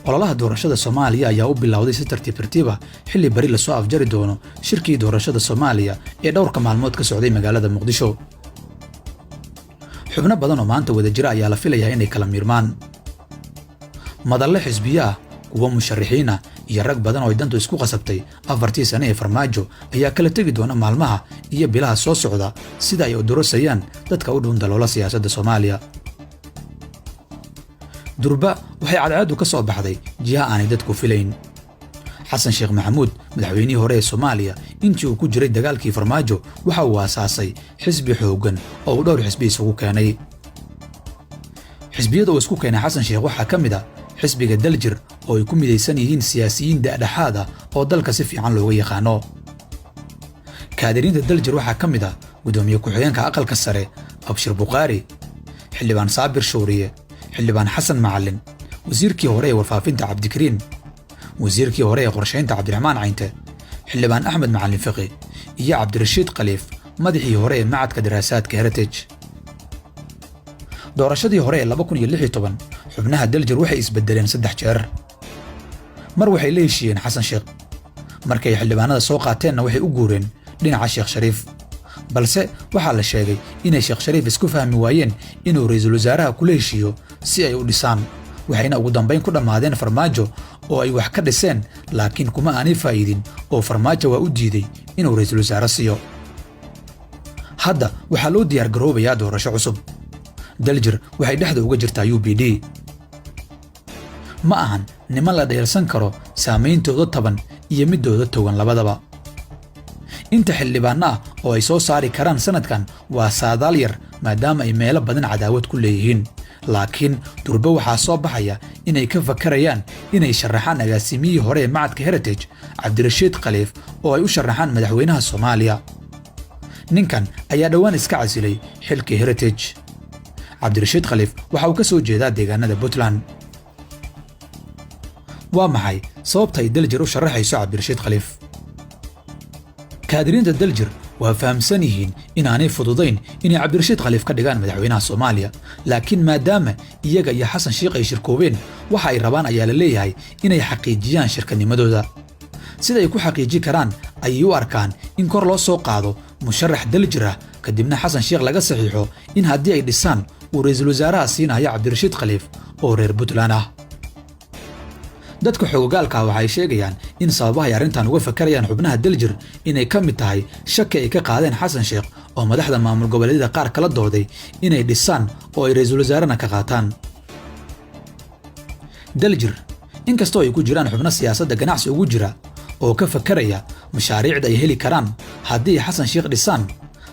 ololaha doorashada Soomaaliya ayaa u bilowday si tartiib ah xilli bari la soo afjari doono shirkii doorashada Soomaaliya ee dhowrka maalmood ka socday magaalada Muqdisho. xubno badan oo maanta wada jira ayaa la filayaa inay kala miirmaan. madalle xisbiya kuwa musharaxiina iyo rag badan oo dantu isku qasabtay 4 sano ee farmaajo ayaa kala tagi doona maalmaha iyo bilaha soo socda sida ay u dorosayaan dadka u dhuun daloola siyaasadda Soomaaliya. durba waxay cadceedu ka soo baxday jiha aanay dadku filayn. xasan sheekh maxamuud madaxweynihii hore ee Soomaaliya intii uu ku jiray dagaalkii farmaajo waxa uu aasaasay xisbi xooggan oo dhowr xisbi isugu keenay. xisbiyada uu isku keenay xasan sheekh waxaa ka mid ah xisbiga Daljir oo ay ku midaysan yihiin siyaasiyiin dhexdhexaad ah oo dalka si fiican looga yaqaano. kaadiriinta Daljir waxaa ka mid ah gudoomiye ku-xigeenka aqalka sare Abshir Buqaari, xildhibaan Saabir Shuuriye, xildhibaan Xasan Macallin, wasiirkii hore ee warfaafinta Cabdikariin, wasiirkii hore ee qorsheynta Cabdiraxmaan Caynte, xildhibaan Axmed Macallin Fiqi iyo Cabdirashiid Khaliif madaxii hore ee macadka daraasaadka Heritage. doorashadii hore ee 2016 xubnaha Daljir waxay isbedeleen 3 jeer. mar waxay la heshiiyeen Xasan Sheekh, markay xildhibaanada soo qaateenna waxay u guureen dhinaca Sheekh Shariif, balse waxaa la sheegay inay Sheekh Shariif isku fahmi waayeen inuu ra'iisul wasaaraha kula heshiiyo si ay u dhisaan, waxayna ugu dambeyn ku dhammaadeen farmaajo oo ay wax ka dhiseen, laakiin kuma aanay faa'iidin oo farmaajo waa u diiday inuu ra'iisul wasaare siiyo. hadda waxaa loo diyaar garoobayaa doorasho cusub. Daljir waxay dhexda uga jirtaa UPD. ma ahan niman la dheelsan karo saameyntooda taban iyo midooda togan labadaba. inta xildhibaana ah oo ay soo saari karaan sanadkan waa saadaal yar maadaama ay meelo badan cadaawad ku leeyihiin, laakiin durba waxaa soo baxaya inay ka fakarayaan inay sharaxaan agaasimiyihii hore ee macadka Heritage Cabdirashiid Khaliif oo ay u sharaxaan madaxweynaha Soomaaliya. ninkan ayaa dhawaan iska casilay xilkii Heritage. Cabdirashiid Khaliif waxa uu ka soo jeedaa deegaanada Puntland. waa maxay sababta ay Daljir u sharaxayso Cabdirashiid Khaliif? kaadiriinta Daljir waa fahamsan yihiin inaanay fududayn inay Cabdirashiid Khaliif ka dhigaan madaxweynaha Soomaaliya, laakiin maadaama iyaga iyo Xasan Sheekh ay shirkoobeen waxa ay rabaan ayaa la leeyahay inay xaqiijiyaan shirkanimadooda. sida ay ku xaqiijin karaan ayay u arkaan in kor loo soo qaado musharax Daljir ah kadibna Xasan Sheekh laga saxiixo in haddii ay dhisaan uu ra'iisul wasaaraha siinayo Cabdirashiid Khaliif oo reer Puntland ah. dadka xoogagaalka waxay sheegayaan in sababaha ay arrintan uga fakarayaan xubnaha Daljir inay ka mid tahay shaki ay ka qaadeen Xasan Sheekh oo madaxda maamul goboleedyada qaar kala dooday inay dhisaan oo ay ra'iisul wasaarana ka qaataan. Daljir inkastoo ay ku jiraan xubno siyaasadda ganacsi ugu jira oo ka fakaraya mashaariicda ay heli karaan haddii Xasan Sheekh dhisaan,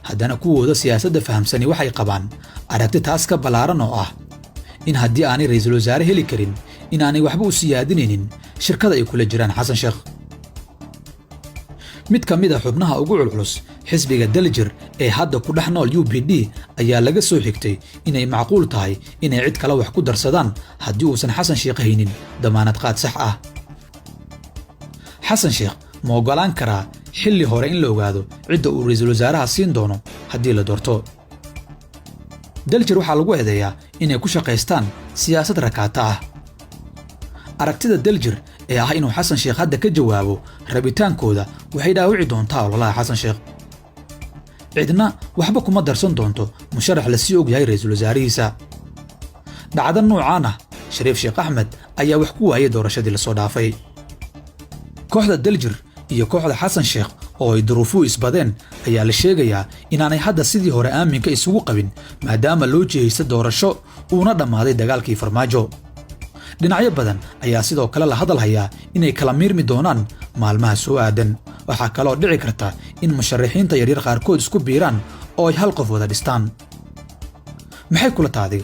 haddana kuwooda siyaasadda fahamsani waxay qabaan aragti taas ka ballaaran oo ah in haddii aanay ra'iisul wasaare heli karin inaanay waxba u siyaadinaynin shirkada ay kula jiraan Xasan Sheekh. mid ka mid ah xubnaha ugu culculus xisbiga Daljir ee hadda ku dhex nool UPD ayaa laga soo xigtay inay macquul tahay inay cid kale wax ku darsadaan haddii uusan Xasan Sheekh haynin damaanad qaad sax ah. Xasan Sheekh ma ogolaan karaa xilli hore in la ogaado cidda uu ra'iisul wasaaraha siin doono haddii la doorto? Daljir waxaa lagu eedeeyaa inay ku shaqaystaan siyaasad rakaata ah. aragtida Daljir ee ah inuu Xasan Sheekh hadda ka jawaabo rabitaankooda waxay dhaawici doontaa ololaha Xasan Sheekh. cidna waxba kuma darsan doonto musharax la sii ogyahay ra'iisul wasaarihiisa. dhacdo noocaan ah Shariif Sheekh Axmed ayaa wax ku waayay doorashadii la soo dhaafay. kooxda Daljir iyo kooxda Xasan Sheekh oo ay duruufu isbadeen ayaa la sheegayaa inaanay hadda sidii hore aaminka isugu qabin maadaama loo jeeyay doorasho uuna dhammaaday dagaalkii farmaajo. dhinacyo badan ayaa sidoo kale la hadal hayaa inay kala miirmi doonaan maalmaha soo aadan. waxaa kaloo dhici karta in musharaxiinta yaryar qaarkood isku biiraan oo ay hal qof wada dhistaan. maxay kula tahay?